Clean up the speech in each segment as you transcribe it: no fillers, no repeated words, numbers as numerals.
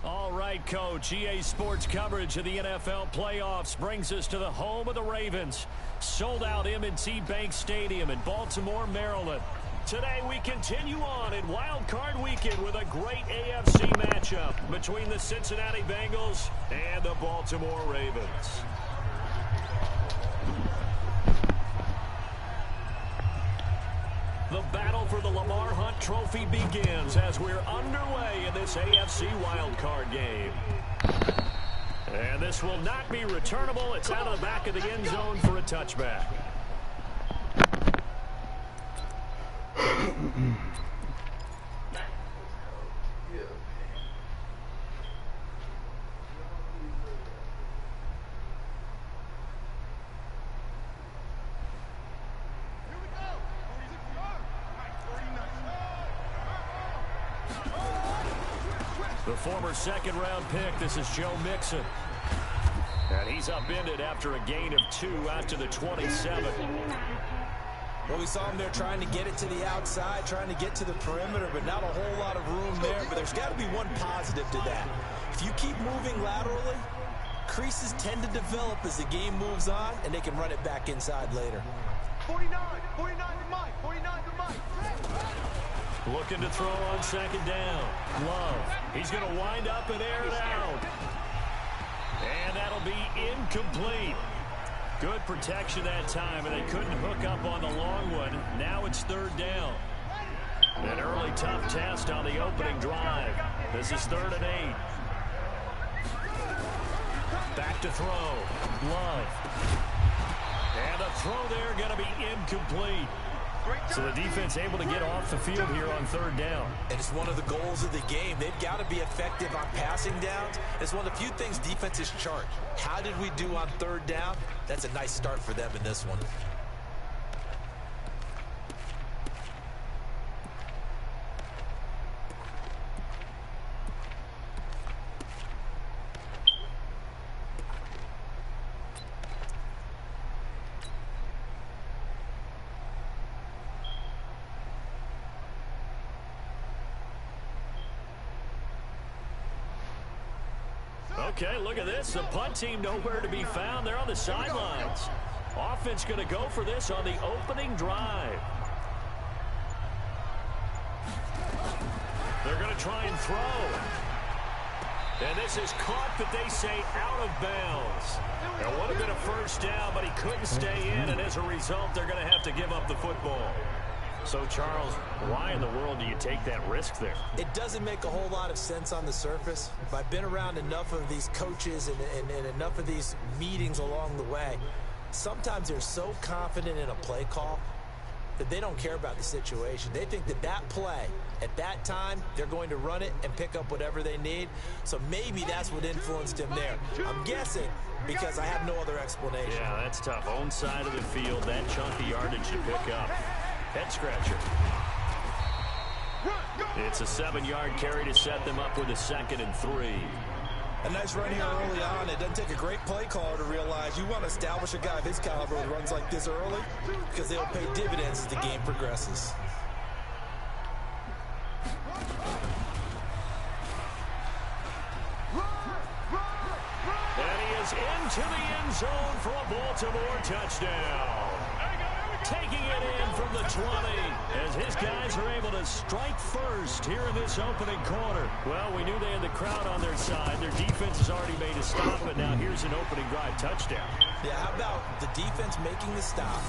All right, Coach. EA Sports coverage of the NFL playoffs brings us to the home of the Ravens. Sold out M&T Bank Stadium in Baltimore, Maryland. Today we continue on in Wild Card Weekend with a great AFC matchup between the Cincinnati Bengals and the Baltimore Ravens. The battle for the Lamar Hunt Trophy begins as we're underway in this AFC wildcard game. And this will not be returnable. It's out of the back of the end zone for a touchback. The former second-round pick, this is Joe Mixon. And he's upended after a gain of 2 out to the 27. Well, we saw him there trying to get it to the outside, trying to get to the perimeter, but not a whole lot of room there. But there's got to be one positive to that. If you keep moving laterally, creases tend to develop as the game moves on, and they can run it back inside later. 49 to Mike, 49 to Mike. Looking to throw on second down. Love. He's going to wind up and air it out. And that'll be incomplete. Good protection that time, and they couldn't hook up on the long one. Now it's third down. An early tough test on the opening drive. This is 3rd and 8. Back to throw. Love. And a throw there going to be incomplete. So the defense able to get off the field here on 3rd down. And it's one of the goals of the game. They've got to be effective on passing downs. It's one of the few things defenses chart. How did we do on 3rd down? That's a nice start for them in this one. Okay, look at this. The punt team nowhere to be found. They're on the sidelines. Offense going to go for this on the opening drive. They're going to try and throw. And this is caught, but they say out of bounds. It would have been a first down, but he couldn't stay in, and as a result, they're going to have to give up the football. So, Charles, why in the world do you take that risk there? It doesn't make a whole lot of sense on the surface. But I've been around enough of these coaches and enough of these meetings along the way. Sometimes they're so confident in a play call that they don't care about the situation. They think that that play, at that time, they're going to run it and pick up whatever they need. So maybe that's what influenced him there. I'm guessing because I have no other explanation. Yeah, that's tough. Own side of the field, that chunky yardage to pick up. Head scratcher. It's a 7-yard carry to set them up with a 2nd and 3. A nice run here early on. It doesn't take a great play caller to realize you want to establish a guy of his caliber who runs like this early because they'll pay dividends as the game progresses. And he is into the end zone for a Baltimore touchdown. Taking it in from the 20 as his guys are able to strike first here in this opening quarter. Well, we knew they had the crowd on their side. Their defense has already made a stop, but now here's an opening drive touchdown. Yeah, how about the defense making the stop,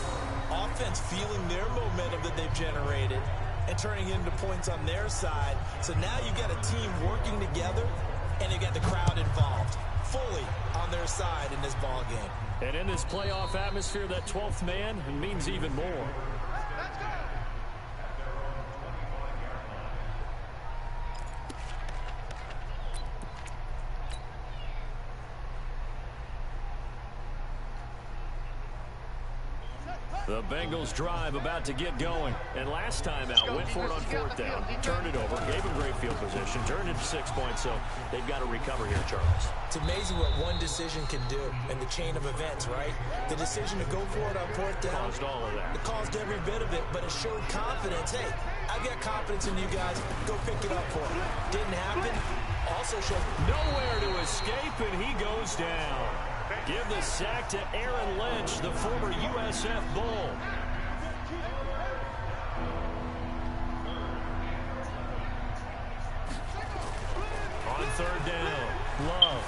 offense feeling their momentum that they've generated, and turning into points on their side. So now you've got a team working together, and you've got the crowd involved fully on their side in this ball game. And in this playoff atmosphere, that 12th man means even more. The Bengals drive about to get going. And last time out, went for it on 4th down, turned it over, gave them great field position, turned it to 6 points, so they've got to recover here, Charles. It's amazing what one decision can do in the chain of events, right? The decision to go for it on 4th down Caused all of that. It caused every bit of it, but it showed confidence. Hey, I've got confidence in you guys. Go pick it up for him. Didn't happen. Also showed nowhere to escape, and he goes down. Give the sack to Aaron Lynch, the former USF Bull. On third down, Love.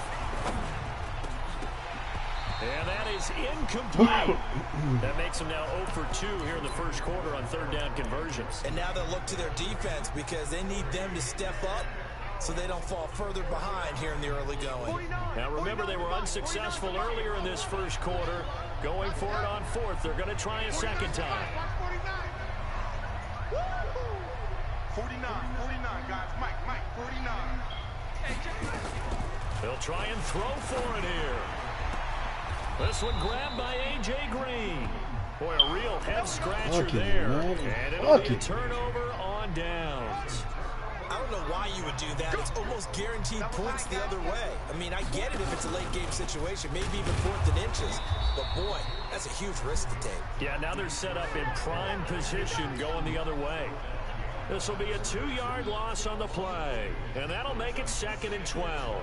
And that is incomplete. That makes them now 0 for 2 here in the first quarter on third down conversions. And now they'll look to their defense because they need them to step up so they don't fall further behind here in the early going. Now remember, they were unsuccessful earlier in this first quarter. Going for it on fourth. They're going to try a second time. 49, guys. Mike, 49. They'll try and throw for it here. This one grabbed by A.J. Green. Boy, a real head-scratcher there. And it'll be a turnover on downs. I don't know why you would do that. It's almost guaranteed points the other way. I mean, I get it if it's a late-game situation, maybe even 4th and inches. But, boy, that's a huge risk to take. Yeah, now they're set up in prime position going the other way. This will be a 2-yard loss on the play. And that'll make it 2nd and 12.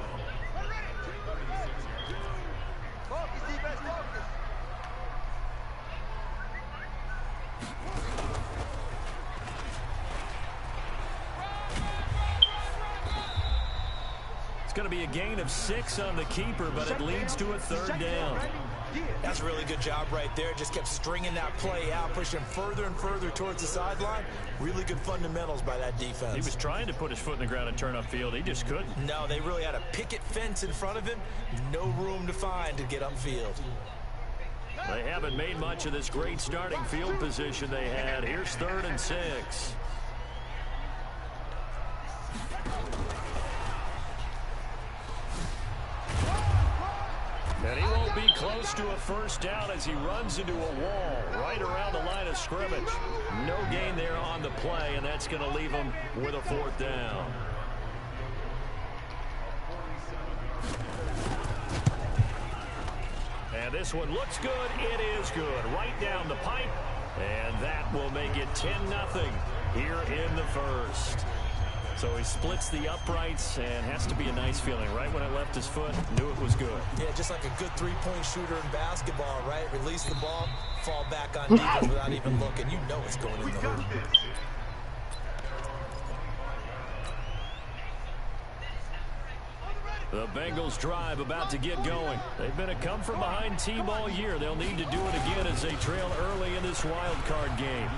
It's going to be a gain of 6 on the keeper, but it leads to a third down. That's a really good job right there. Just kept stringing that play out, pushing further and further towards the sideline. Really good fundamentals by that defense. He was trying to put his foot in the ground and turn upfield. He just couldn't. No, they really had a picket fence in front of him. No room to find to get upfield. They haven't made much of this great starting field position they had. Here's 3rd and 6. And he won't be close to a first down as he runs into a wall right around the line of scrimmage. No gain there on the play, and that's going to leave him with a 4th down. And this one looks good. It is good. Right down the pipe. And that will make it 10-0 here in the first. So he splits the uprights and has to be a nice feeling. Right when it left his foot, knew it was good. Yeah, just like a good three-point shooter in basketball, right? Release the ball, fall back on defense without even looking. You know it's going in the hoop. The Bengals drive about to get going. They've been a come-from-behind team all year. They'll need to do it again as they trail early in this wild card game.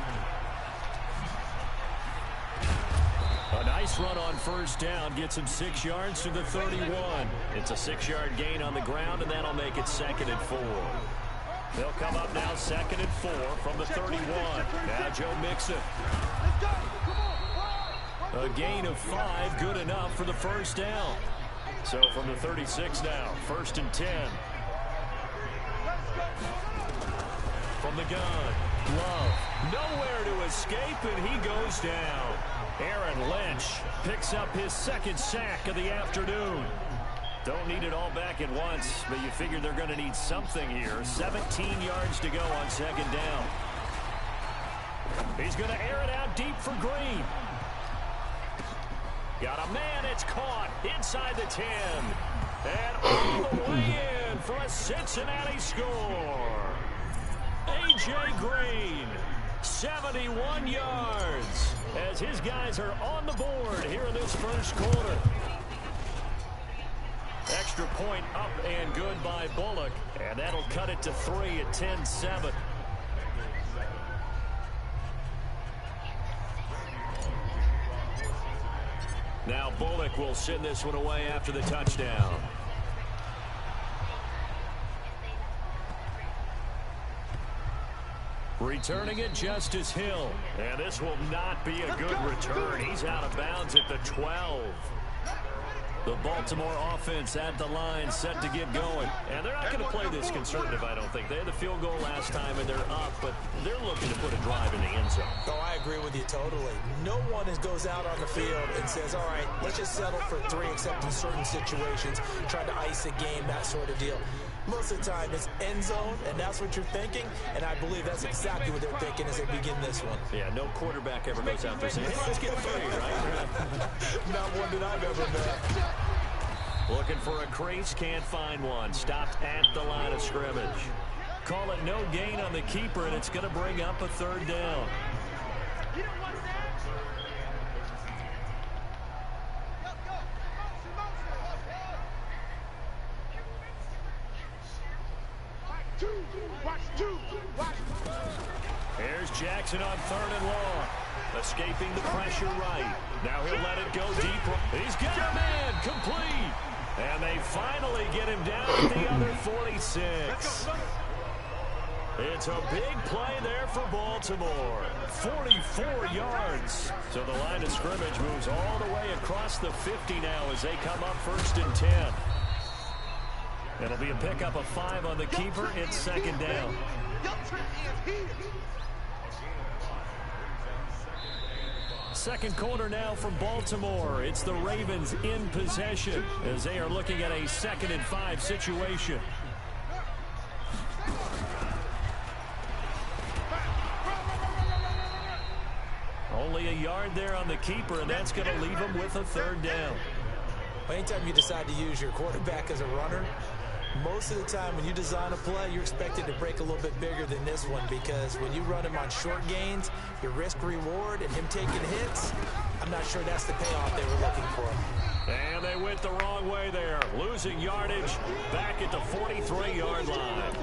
A nice run on first down gets him 6 yards to the 31. It's a 6-yard gain on the ground, and that'll make it 2nd and 4. They'll come up now 2nd and 4 from the 31. Now Joe Mixon. A gain of 5, good enough for the first down. So from the 36 now, 1st and 10. From the gun, Love. Nowhere to escape, and he goes down. Aaron Lynch picks up his 2nd sack of the afternoon. Don't need it all back at once, but you figure they're going to need something here. 17 yards to go on 2nd down. He's going to air it out deep for Green. Got a man, it's caught inside the 10. And all the way in for a Cincinnati score. A.J. Green, 71 yards, as his guys are on the board here in this first quarter. Extra point up and good by Bullock, and that'll cut it to 3 at 10-7. Now Bullock will send this one away after the touchdown. Returning it, Justice Hill. And this will not be a good return. He's out of bounds at the 12. The Baltimore offense at the line, set to get going. And they're not going to play this conservative, I don't think. They had the field goal last time, and they're up, but they're looking to put a drive in the end zone. Oh, I agree with you totally. No one goes out on the field and says, all right, let's just settle for 3, except in certain situations, trying to ice a game, that sort of deal. Most of the time, it's end zone, and that's what you're thinking, and I believe that's exactly what they're thinking as they begin this one. Yeah, no quarterback ever goes out there saying, hey, let's get 3, right? Not one that I've ever met. Looking for a crease, can't find one. Stopped at the line of scrimmage. Call it no gain on the keeper, and it's going to bring up a 3rd down. Here's Jackson on 3rd and long. Escaping the pressure right. Now he'll let it go deep. He's got a man complete. And they finally get him down at the other 46. It's a big play there for Baltimore. 44 yards. So the line of scrimmage moves all the way across the 50 now as they come up 1st and 10. It'll be a pickup of 5 on the keeper. It's 2nd down. Second quarter now from Baltimore. It's the Ravens in possession as they are looking at a 2nd and 5 situation. Only a yard there on the keeper, and that's going to leave him with a 3rd down. Anytime you decide to use your quarterback as a runner, most of the time when you design a play, you're expected to break a little bit bigger than this one, because when you run him on short gains, your risk-reward and him taking hits, I'm not sure that's the payoff they were looking for. And they went the wrong way there, losing yardage back at the 43-yard line.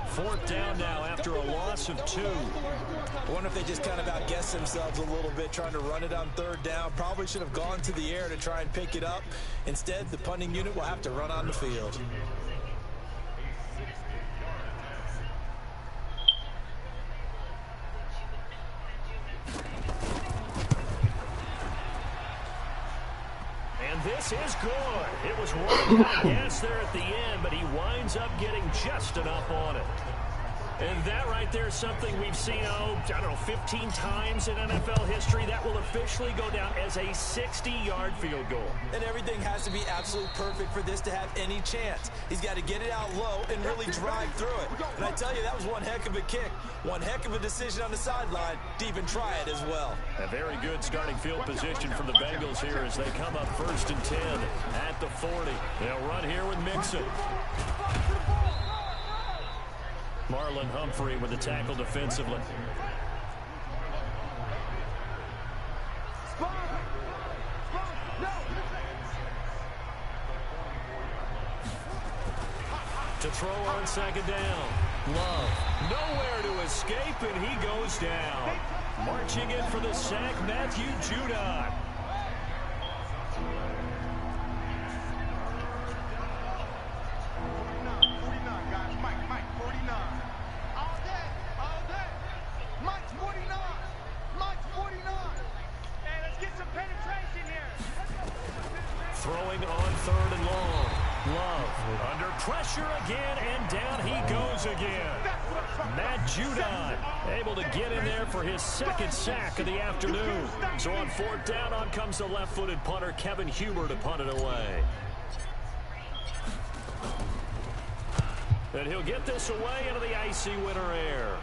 4th down now after a loss of 2. I wonder if they just kind of outguessed themselves a little bit trying to run it on 3rd down. Probably should have gone to the air to try and pick it up. Instead, the punting unit will have to run on the field. And this is good. It was running out of gas there at the end, but he winds up getting just enough on it. And that right there is something we've seen, I don't know, 15 times in NFL history. That will officially go down as a 60-yard field goal. And everything has to be absolutely perfect for this to have any chance. He's got to get it out low and really drive through it. And I tell you, that was one heck of a kick. One heck of a decision on the sideline to even try it as well. A very good starting field position from the Bengals here as they come up 1st and 10 at the 40. They'll run here with Mixon. Marlon Humphrey with the tackle defensively. To throw on 2nd down. Love nowhere to escape, and he goes down. Marching in for the sack, Matthew Judon. Throwing on 3rd and long. Love under pressure again, and down he goes again. Matt Judon able to get in there for his 2nd sack of the afternoon. So on 4th down, on comes the left-footed punter, Kevin Huber, to punt it away. And he'll get this away into the icy winter air.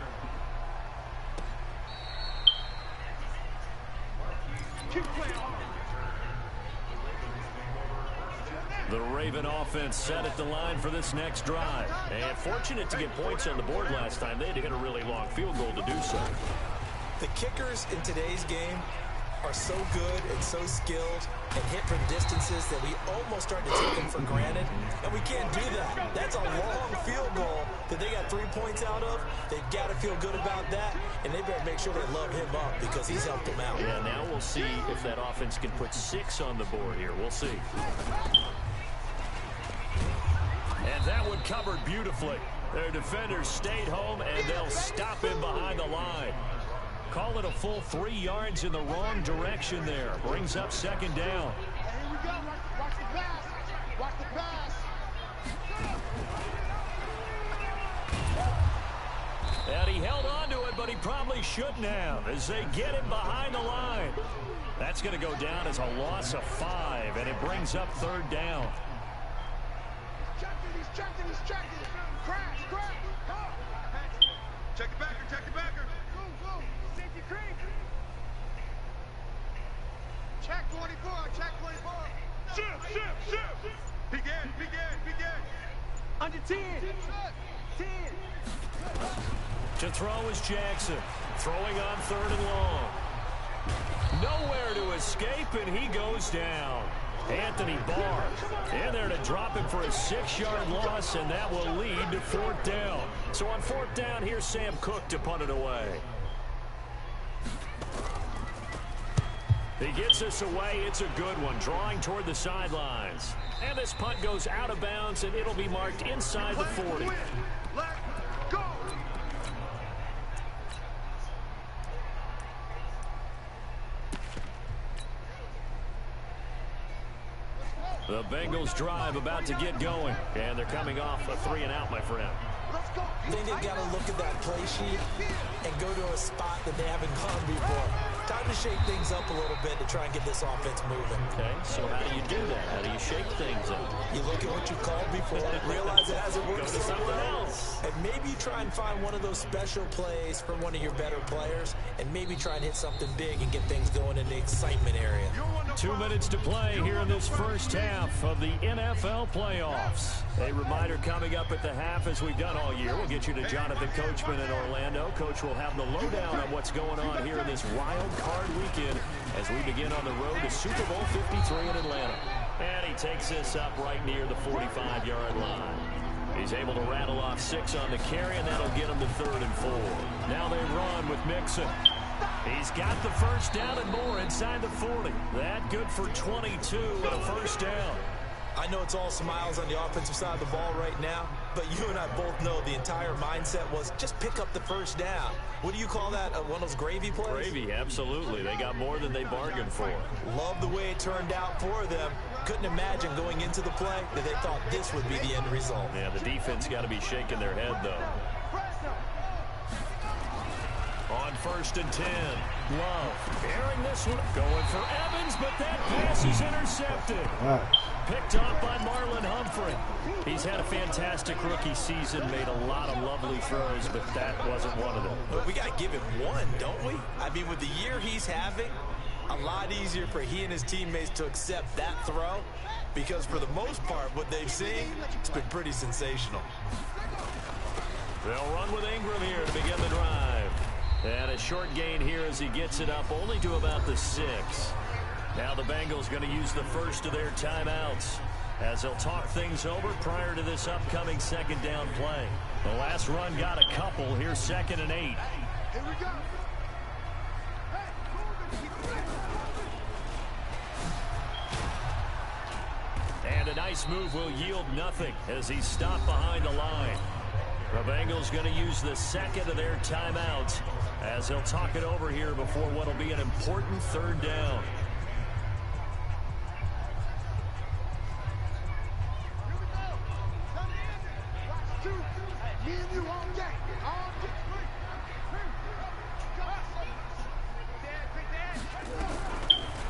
The Raven offense set at the line for this next drive. And fortunate to get points on the board last time. They had to hit a really long field goal to do so. The kickers in today's game are so good and so skilled and hit from distances that we almost start to take them for granted. And we can't do that. That's a long field goal that they got 3 points out of. They've got to feel good about that. And they better make sure they love him up because he's helped them out. Yeah, now we'll see if that offense can put 6 on the board here. We'll see. And that one covered beautifully. Their defenders stayed home, and they'll stop him behind the line. Call it a full 3 yards in the wrong direction there. Brings up 2nd down. Here we go. Watch the pass. Watch the pass. And he held on to it, but he probably shouldn't have as they get him behind the line. That's going to go down as a loss of 5, and it brings up 3rd down. he's checking, he's checking. Crash, crash. Go. Check the backer, check the backer. Go. Safety creep. Check 24, check 24. Shift. Begin. Under 10. 10. To throw is Jackson. Throwing on 3rd and long. Nowhere to escape, and he goes down. Anthony Barr in there to drop him for a 6-yard loss, and that will lead to 4th down. So on 4th down, here's Sam Cook to punt it away. He gets us away. It's a good one, drawing toward the sidelines. And this punt goes out of bounds, and it'll be marked inside the 40. Let go. The Bengals drive about to get going, and they're coming off a 3-and-out, my friend. I think they've got to look at that play sheet and go to a spot that they haven't gone before. Time to shake things up a little bit to try and get this offense moving. Okay, so how do you do that? How do you shake things up? You look at what you called before, realize it hasn't worked Go to so something well, else. and maybe you try and find one of those special plays from one of your better players, and maybe try and hit something big and get things going in the excitement area. 2 minutes to play here in this first half of the NFL playoffs. A reminder coming up at the half, as we've done all year. We'll get you to Jonathan Coachman in Orlando. Coach will have the lowdown on what's going on here in this wild card weekend as we begin on the road to Super Bowl 53 in Atlanta. And he takes this up right near the 45-yard line. He's able to rattle off 6 on the carry, and that'll get him to 3rd and 4. Now they run with Mixon. He's got the first down and more inside the 40. That good for 22 and a first down. I know it's all smiles on the offensive side of the ball right now, but you and I both know the entire mindset was just pick up the first down. What do you call that? One of those gravy plays? Gravy, absolutely. They got more than they bargained for. Love the way it turned out for them. Couldn't imagine going into the play that they thought this would be the end result. Yeah, the defense got to be shaking their head, though. On 1st and 10, Love airing this one, going for Evans, but that pass is intercepted. Picked off by Marlon Humphrey. He's had a fantastic rookie season, made a lot of lovely throws, but that wasn't one of them. But we got to give him one, don't we? I mean, with the year he's having, a lot easier for he and his teammates to accept that throw, because for the most part, what they've seen, it's been pretty sensational. They'll run with Ingram here to begin the drive. And a short gain here as he gets it up only to about the 6. Now the Bengals going to use the first of their timeouts as they'll talk things over prior to this upcoming 2nd down play. The last run got a couple. Here's 2nd and 8. Here we go. And a nice move will yield nothing as he's stopped behind the line. The Bengals going to use the 2nd of their timeouts as they'll talk it over here before what will be an important 3rd down.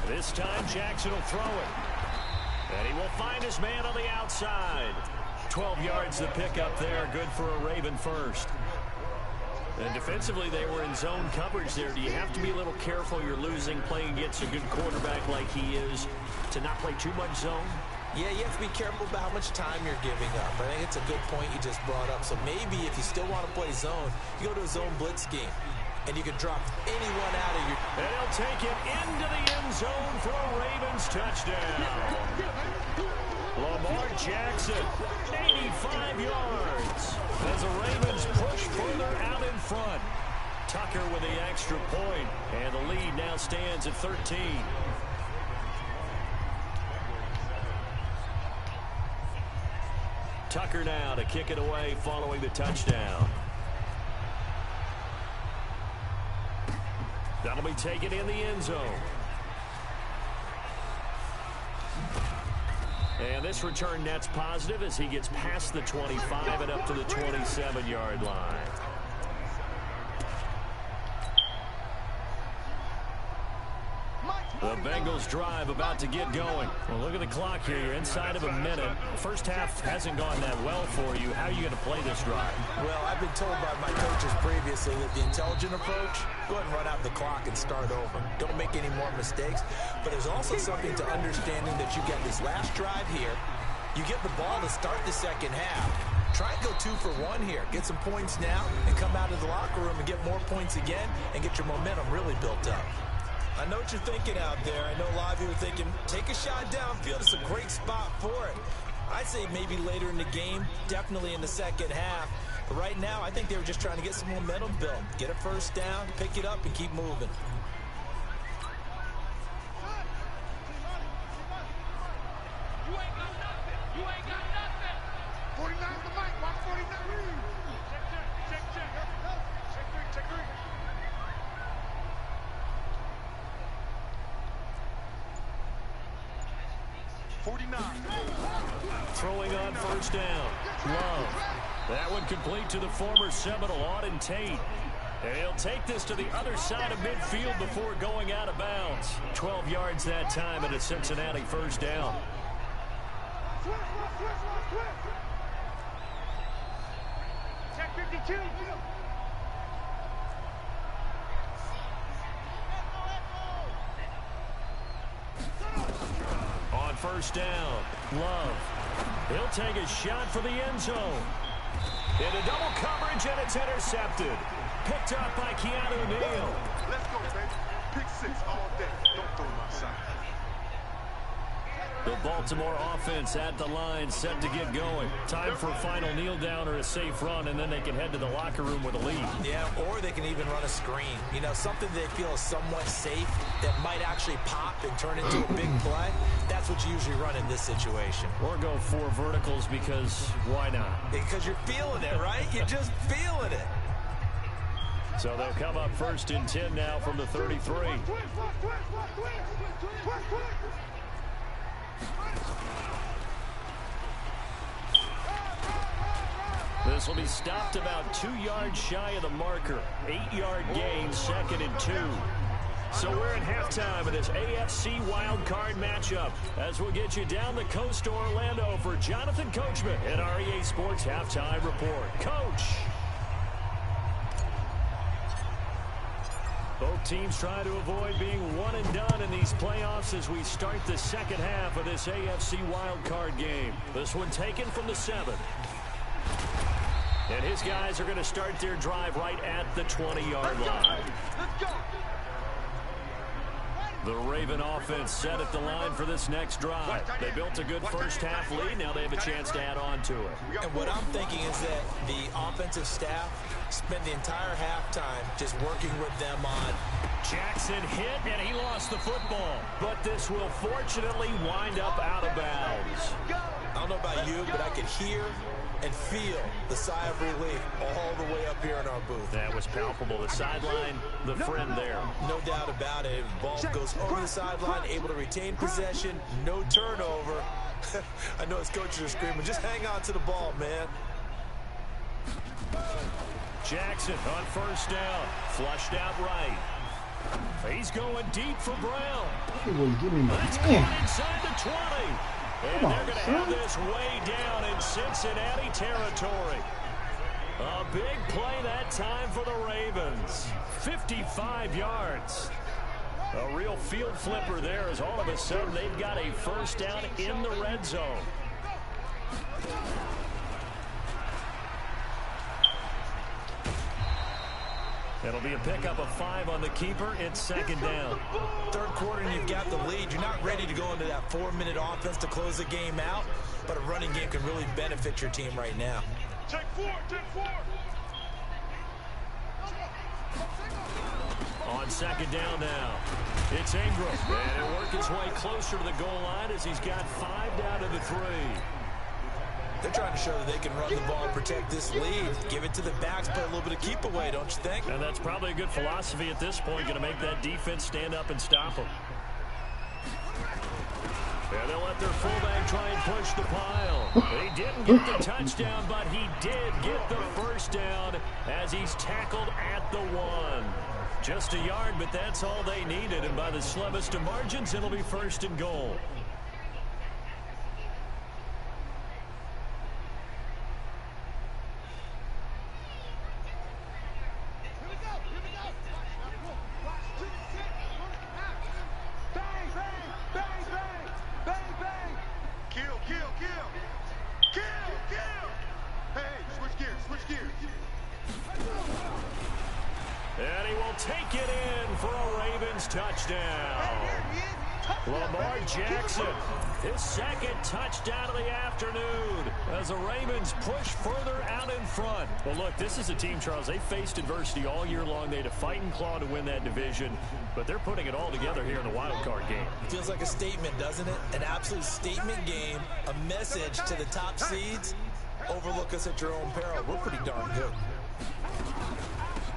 This time Jackson will throw it. And he will find his man on the outside. 12 yards to pick up there. Good for a Raven first. And defensively, they were in zone coverage there. Do you have to be a little careful? You're losing, playing against a good quarterback like he is, to not play too much zone? Yeah, you have to be careful about how much time you're giving up. I think it's a good point you just brought up. So maybe if you still want to play zone, you go to a zone blitz scheme, and you can drop anyone out of your... And he'll take it into the end zone for a Ravens touchdown. Lamar Jackson, 85 yards. As the Ravens push further out in front. Tucker with the extra point, and the lead now stands at 13. Tucker now to kick it away following the touchdown. That'll be taken in the end zone. And this return net's positive as he gets past the 25 and up to the 27-yard line. The Bengals drive about to get going. Well, look at the clock here. You're inside of a minute. The first half hasn't gone that well for you. How are you going to play this drive? Well, I've been told by my coaches previously that the intelligent approach, go ahead and run out the clock and start over. Don't make any more mistakes. But there's also something to understanding that you get this last drive here. You get the ball to start the second half. Try and go 2 for 1 here. Get some points now and come out of the locker room and get more points again and get your momentum really built up. I know what you're thinking out there. I know a lot of you are thinking, take a shot downfield. It's a great spot for it. I'd say maybe later in the game, definitely in the second half. But right now, I think they were just trying to get some momentum built. Get a first down, pick it up, and keep moving. You ain't got nothing. You ain't got nothing. 49 the mic. Watch 49. Check. Check 3. Throwing on first down. Love. That one complete to the former Seminole, Auden Tate. And he'll take this to the other side of midfield before going out of bounds. 12 yards that time and a Cincinnati first down. Check 52. On first down, Love. He'll take a shot for the end zone. Into double coverage, and it's intercepted. Picked up by Keanu Neal. Let's go, baby. Pick 6 all day. Don't throw my side. The Baltimore offense at the line, set to get going. Time for a final kneel down or a safe run, and then they can head to the locker room with a lead. Yeah, or they can even run a screen. You know, something they feel is somewhat safe that might actually pop and turn into a big play. That's what you usually run in this situation. Or go 4 verticals because why not? Because you're feeling it, right? You're just feeling it. So they'll come up first and 10 now from the 33. This will be stopped about 2 yards shy of the marker. 8-yard gain, 2nd and 2. So we're at halftime of this AFC wildcard matchup as we'll get you down the coast to Orlando for Jonathan Coachman at our EA Sports Halftime Report. Coach! Both teams try to avoid being one and done in these playoffs as we start the second half of this AFC wildcard game. This one taken from the 7. And his guys are going to start their drive right at the 20-yard line. Let's go. The Raven offense set at the line for this next drive. They built a good first half lead. Now they have a chance to add on to it. And what I'm thinking is that the offensive staff spent the entire halftime just working with them on. Jackson hit, and he lost the football. But this will fortunately wind up out of bounds. I don't know about you, but I could hear and feel the sigh of relief all the way up here in our booth. That was palpable. The sideline, the friend there. No doubt about it. The ball goes over the sideline, able to retain possession, no turnover. I know his coaches are screaming, just hang on to the ball, man. Jackson on first down, flushed out right. He's going deep for Brown. That's caught inside the 20. And they're going to have this way down in Cincinnati territory. A big play that time for the Ravens. 55 yards. A real field flipper there as all of a sudden they've got a first down in the red zone. It'll be a pickup of 5 on the keeper. It's second down. Third quarter and you've got the lead. You're not ready to go into that 4-minute offense to close the game out, but a running game can really benefit your team right now. Take 4, take 4. On second down now, it's Ingram. And he'll work his way closer to the goal line as he's got 5 down to the 3. They're trying to show that they can run the ball and protect this lead. Give it to the backs, play a little bit of keep away, don't you think? And that's probably a good philosophy at this point, going to make that defense stand up and stop them. And they'll let their fullback try and push the pile. He didn't get the touchdown, but he did get the first down as he's tackled at the 1. Just a yard, but that's all they needed. And by the slimmest of margins, it'll be 1st and goal. And he will take it in for a Ravens touchdown. Lamar Jackson, his 2nd touchdown of the afternoon as the Ravens push further out in front. Well, look, this is a team, Charles, they faced adversity all year long. They had to fight and claw to win that division, but they're putting it all together here in the wild card game. Feels like a statement, doesn't it? An absolute statement game, a message to the top seeds. Overlook us at your own peril. We're pretty darn good.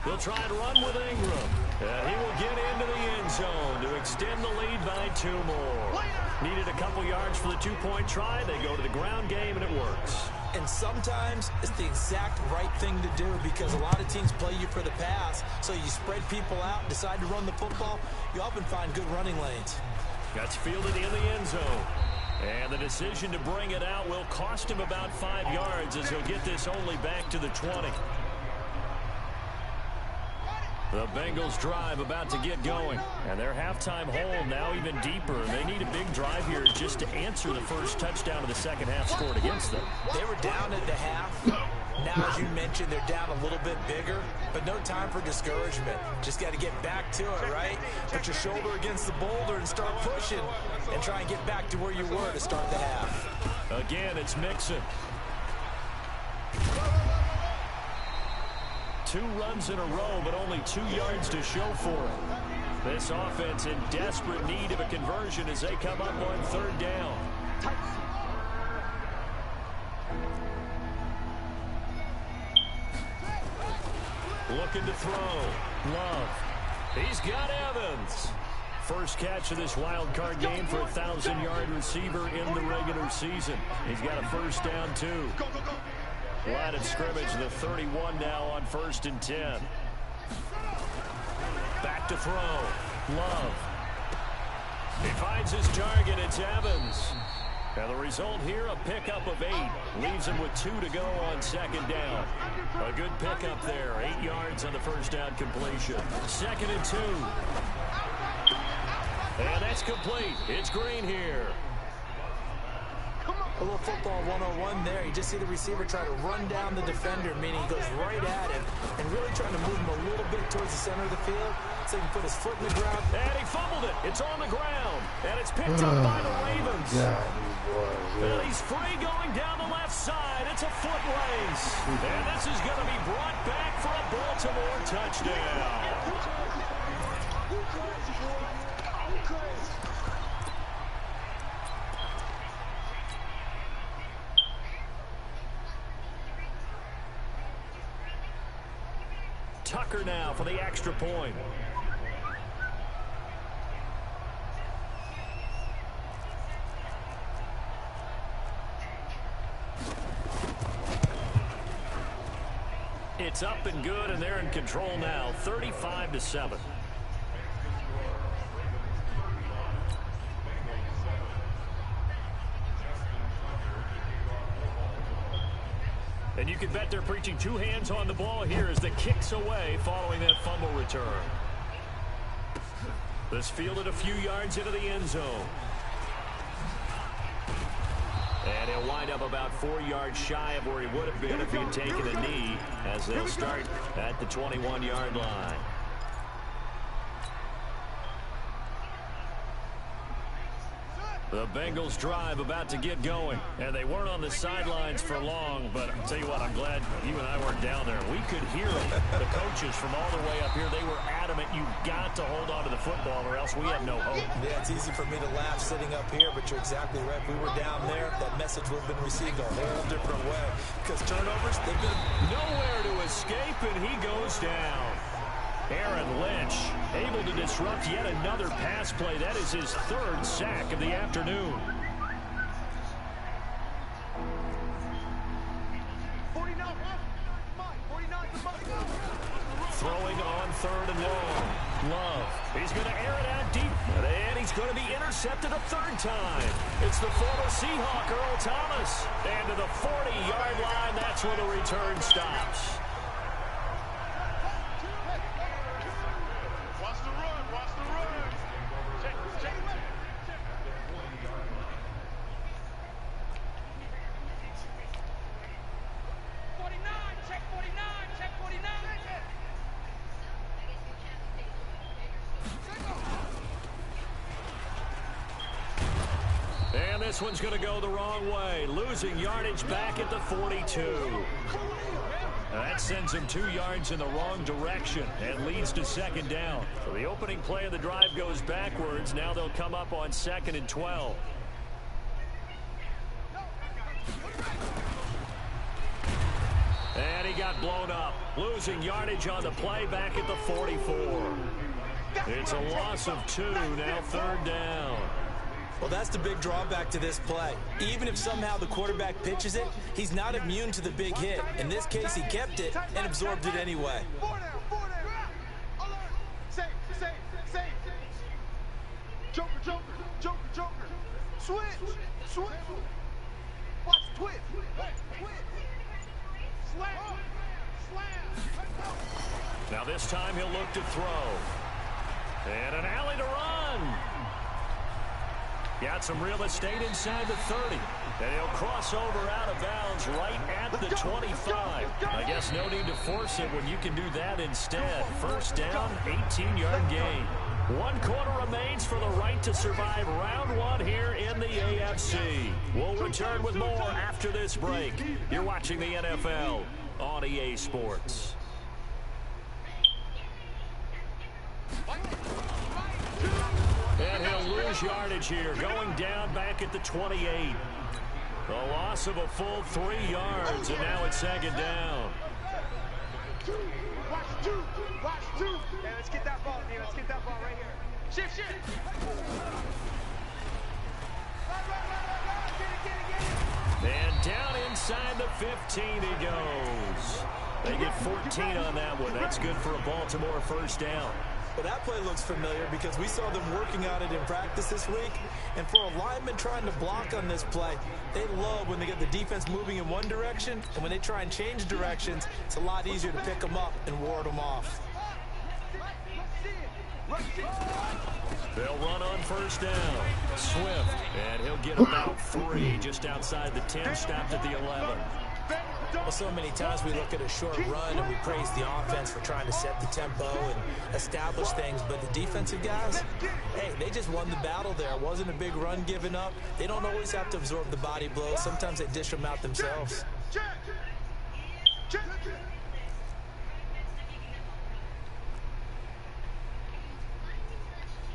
He'll try and run with Ingram. And he will get into the end zone to extend the lead by 2 more. Needed a couple yards for the 2-point try. They go to the ground game, and it works. And sometimes it's the exact right thing to do because a lot of teams play you for the pass. So you spread people out and decide to run the football. You often find good running lanes. That's fielded in the end zone. And the decision to bring it out will cost him about 5 yards as he'll get this only back to the 20. The Bengals drive about to get going. And their halftime hole now even deeper. They need a big drive here just to answer the first touchdown of the second half scored against them. They were down at the half. Now, as you mentioned, they're down a little bit bigger, but no time for discouragement. Just got to get back to it, right? Put your shoulder against the boulder and start pushing and try and get back to where you were to start the half. Again, it's Mixon. 2 runs in a row, but only 2 yards to show for it. This offense in desperate need of a conversion as they come up on 3rd down. Looking to throw. Love. He's got Evans. First catch of this wild card game for a 1,000-yard receiver in the regular season. He's got a 1st down, too. Line of scrimmage, the 31 now on 1st and 10. Back to throw. Love. He finds his target. It's Evans. And the result here, a pickup of 8. Leaves him with 2 to go on 2nd down. A good pickup there. 8 yards on the 1st down completion. 2nd and 2. And that's complete. It's Green here. A little football 101 there. You just see the receiver try to run down the defender, meaning he goes right at him and really trying to move him a little bit towards the center of the field so he can put his foot in the ground. And he fumbled it. It's on the ground. And it's picked up by the Ravens. And he's free going down the left side. It's a foot race. And this is going to be brought back for a Baltimore touchdown. Tucker now for the extra point. It's up and good, and they're in control now, 35-7. And you can bet they're preaching 2 hands on the ball here as the kick's away following that fumble return. This fielded a few yards into the end zone. And he'll wind up about 4 yards shy of where he would have been if he had taken a knee as they'll start at the 21-yard line. The Bengals drive about to get going. And they weren't on the sidelines for long, but I'll tell you what, I'm glad you and I weren't down there. We could hear them. The coaches from all the way up here, they were adamant. You've got to hold on to the football or else we have no hope. Yeah, it's easy for me to laugh sitting up here, but you're exactly right. If we were down there, that message would have been received a whole different way. Because turnovers, they've been nowhere to escape, and he goes down. Aaron Lynch able to disrupt yet another pass play. That is his 3rd sack of the afternoon. 49. Throwing on 3rd and long. Love. He's going to air it out deep. And he's going to be intercepted a third time. It's the former Seahawk, Earl Thomas. And to the 40-yard line, that's where the return stops. Watch the run. Watch the run. Check. 49. Check 49. Check 49. And this one's going to go the wrong way. Losing yardage back at the 42. That sends him 2 yards in the wrong direction and leads to second down. So the opening play of the drive goes backwards. Now they'll come up on 2nd and 12. And he got blown up. Losing yardage on the play back at the 44. It's a loss of 2, now 3rd down. Well, that's the big drawback to this play. Even if somehow the quarterback pitches it, he's not immune to the big hit. In this case, he kept it and absorbed it anyway. 4 down. Safe. Joker. Switch. Watch, twist. Slam. Now this time he'll look to throw. And an alley to run. Got some real estate inside the 30. And he'll cross over out of bounds right at the 25. I guess no need to force it when you can do that instead. First down, 18-yard gain. 1 quarter remains for the right to survive round 1 here in the AFC. We'll return with more after this break. You're watching the NFL on EA Sports. And he'll lose yardage here, going down back at the 28. A loss of a full 3 yards, and now it's 2nd down. Watch two. Yeah, let's get that ball, man. Let's get that ball right here. Shift. Get it. And down inside the 15 he goes. They get 14 on that one. That's good for a Baltimore first down. Well, that play looks familiar because we saw them working on it in practice this week. And for a lineman trying to block on this play, they love when they get the defense moving in one direction. And when they try and change directions, it's a lot easier to pick them up and ward them off. They'll run on first down. Swift, and he'll get about 3 just outside the 10, stopped at the 11. Well, so many times we look at a short run and we praise the offense for trying to set the tempo and establish things, but the defensive guys, hey, they just won the battle there. It wasn't a big run given up. They don't always have to absorb the body blows. Sometimes they dish them out themselves. Check.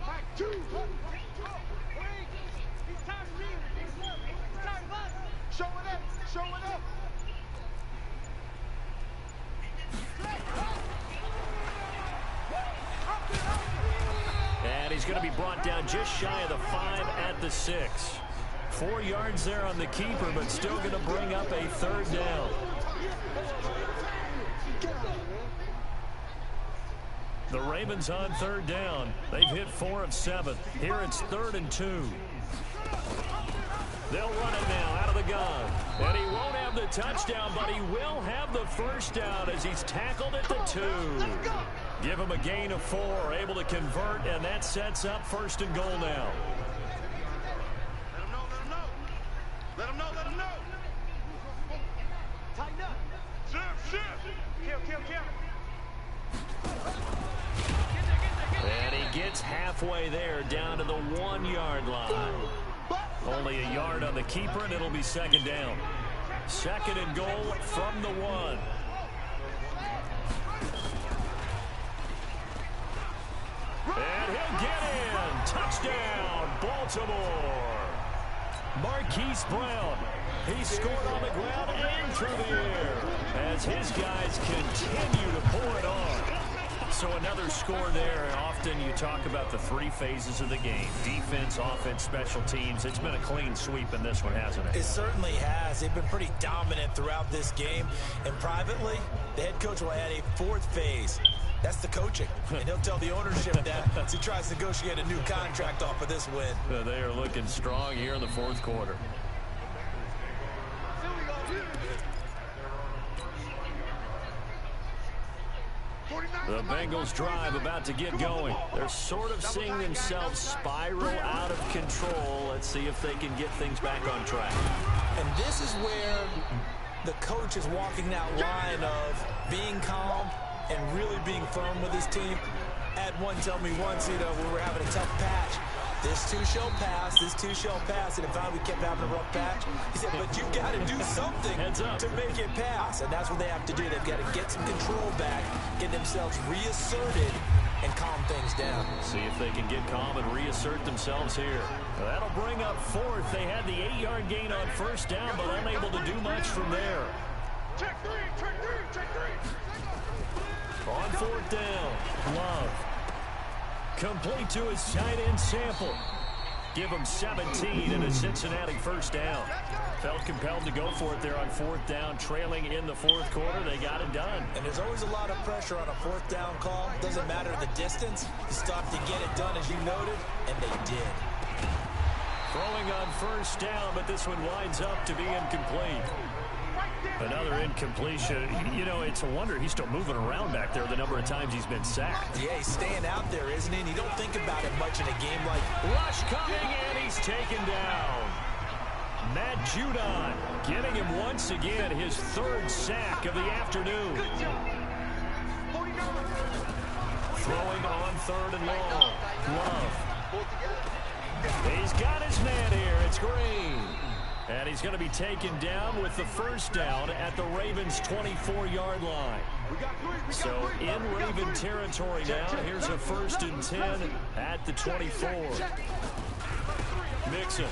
Mike, 2. Show it up. And he's going to be brought down just shy of the 5 at the 6. 4 yards there on the keeper, but still going to bring up a 3rd down. The Ravens on 3rd down. They've hit 4 of 7. Here it's 3rd and 2. They'll run it now out of the gun. And he won't have the touchdown, but he will have the first down as he's tackled at the 2. Give him a gain of 4, able to convert, and that sets up 1st and goal now. Let him know. Tighten up. Shift. Kill. And he gets halfway there, down to the 1-yard line. Only a yard on the keeper, and it'll be 2nd down. 2nd and goal from the 1. And he'll get in. Touchdown, Baltimore. Marquise Brown. He scored on the ground and through the air as his guys continue to pour it on. So another score there. Often you talk about the 3 phases of the game. Defense, offense, special teams. It's been a clean sweep in this one, hasn't it? It certainly has. They've been pretty dominant throughout this game. And privately, the head coach will add a 4th phase. That's the coaching. And he'll tell the ownership that as he tries to negotiate a new contract off of this win. They are looking strong here in the fourth quarter. The Bengals drive about to get going. They're sort of seeing themselves spiral out of control. Let's see if they can get things back on track. And this is where the coach is walking that line of being calm and really being firm with his team. I had one tell me once, we were having a tough patch. This too shall pass, this too shall pass. And if we kept having a rough patch, he said, but you've got to do something to make it pass. And that's what they have to do. They've got to get some control back, get themselves reasserted, and calm things down. See if they can get calm and reassert themselves here. Well, that'll bring up fourth. They had the 8-yard gain on first down, but unable to do much from there. Check three. On fourth down, Love. Complete to his tight end Sample. Give him 17 and a Cincinnati first down. Felt compelled to go for it there on fourth down, trailing in the fourth quarter. They got it done. And there's always a lot of pressure on a fourth down call. Doesn't matter the distance. You stop to get it done, as you noted, and they did. Throwing on first down, but this one winds up to be incomplete. Another incompletion. It's a wonder he's still moving around back there the number of times he's been sacked. Yeah, he's staying out there, isn't he? And you don't think about it much in a game like... Rush coming, and he's taken down. Matt Judon getting him once again, his third sack of the afternoon. Throwing on third and long. Love. He's got his man here. It's Green. And he's going to be taken down with the first down at the Ravens' 24-yard line. So in Raven territory now. Here's a 1st and 10 at the 24. Mixon.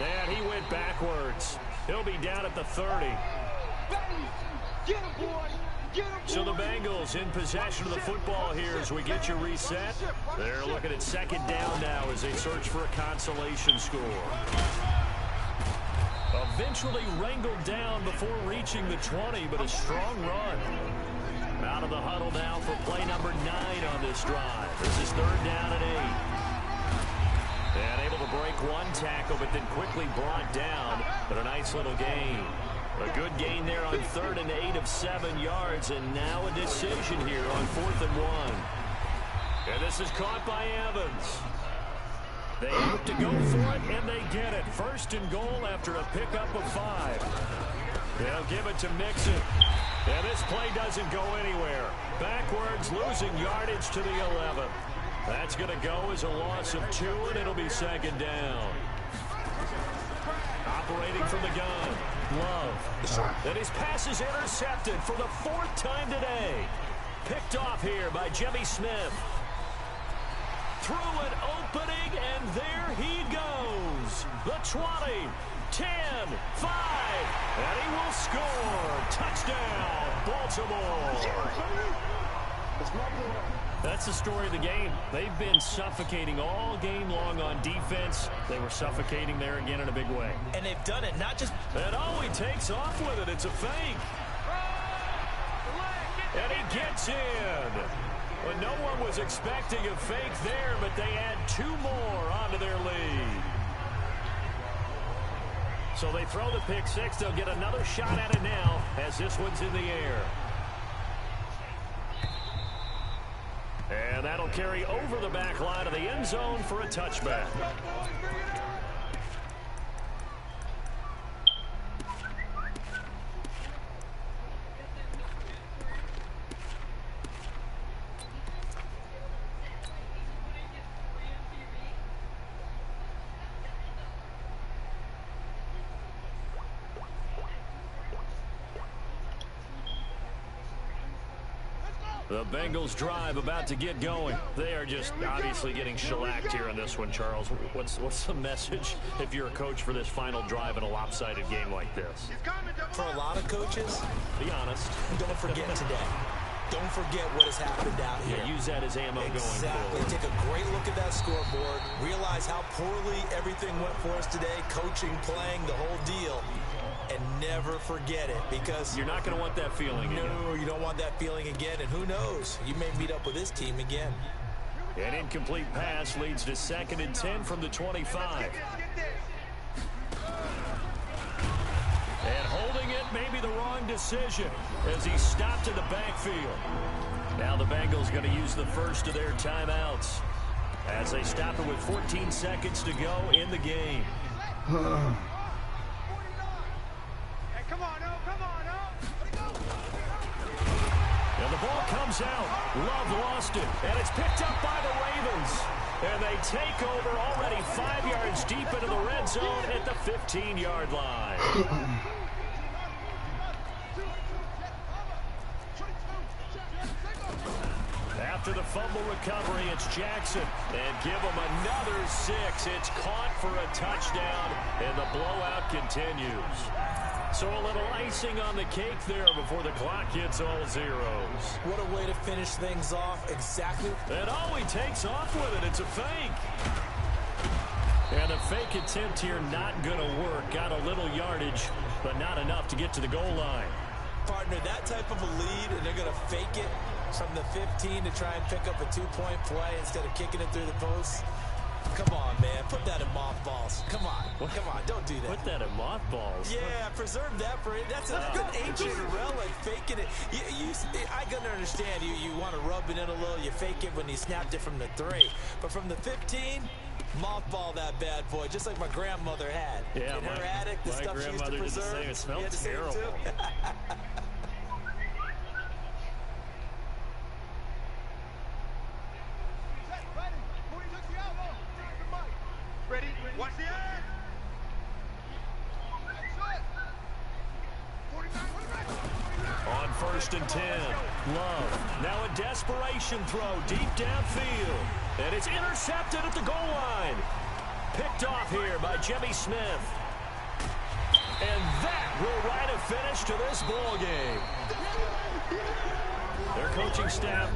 And he went backwards. He'll be down at the 30. So the Bengals in possession of the football here as we get you reset. They're looking at second down now as they search for a consolation score. Eventually wrangled down before reaching the 20, but a strong run. Out of the huddle now for play number 9 on this drive. This is third down and 8. And able to break one tackle, but then quickly brought down. But a nice little gain. A good gain there on 3rd and 8 of 7 yards, and now a decision here on 4th and 1. And this is caught by Evans. They look to go for it, and they get it. 1st and goal after a pickup of 5. They'll give it to Mixon. And this play doesn't go anywhere. Backwards, losing yardage to the 11. That's going to go as a loss of 2, and it'll be second down. Operating from the gun. Love. And his pass is intercepted for the 4th time today. Picked off here by Jimmy Smith. Through an opening, and there he goes. The 20, 10, 5, and he will score. Touchdown, Baltimore. That's the story of the game. They've been suffocating all game long on defense. They were suffocating there again in a big way. And they've done it, not just... And oh, he takes off with it. It's a fake. And he gets in. Well, no one was expecting a fake there, but they add 2 more onto their lead. So they throw the pick 6. They'll get another shot at it now as this one's in the air. And that'll carry over the back line of the end zone for a touchback. The Bengals drive about to get going. They are just obviously getting shellacked here in this one, Charles. What's the message if you're a coach for this final drive in a lopsided game like this? For a lot of coaches, be honest. Don't forget today. Don't forget what has happened out here. Yeah, use that as ammo going forward. Take a great look at that scoreboard. Realize how poorly everything went for us today. Coaching, playing, the whole deal. and never forget it, because you're not going to want that feeling again. No, you don't want that feeling again, and who knows? You may meet up with this team again. An incomplete pass leads to 2nd and 10 from the 25. And holding it may be the wrong decision as he stopped in the backfield. Now the Bengals going to use the first of their timeouts as they stop it with 14 seconds to go in the game. And the ball comes out. Love lost it, and it's picked up by the Ravens. And they take over already 5 yards deep into the red zone at the 15-yard line. After the fumble recovery, it's Jackson. And give him another 6. It's caught for a touchdown, and the blowout continues. So a little icing on the cake there before the clock hits all zeros. What a way to finish things off. Exactly. And all he takes off with it, it's a fake. And a fake attempt here not going to work. Got a little yardage, but not enough to get to the goal line. Partner, that type of a lead, and they're going to fake it from the 15 to try and pick up a 2-point play instead of kicking it through the post. Come on, man. Put that in mothballs. Come on. Come on. Don't do that. Put that in mothballs? Yeah, preserve that for it. That's an ancient relic. Faking it. I can understand. You want to rub it in a little. You fake it when he snapped it from the 3. But from the 15, mothball that bad boy, just like my grandmother had. Yeah, in her attic, the stuff she used to preserve. Did the same. It smelled terrible. Ready? Watch the end. On 1st and 10, Love. Now a desperation throw deep downfield. And it's intercepted at the goal line. Picked off here by Jimmy Smith. And that will write a finish to this ball game. Their coaching staff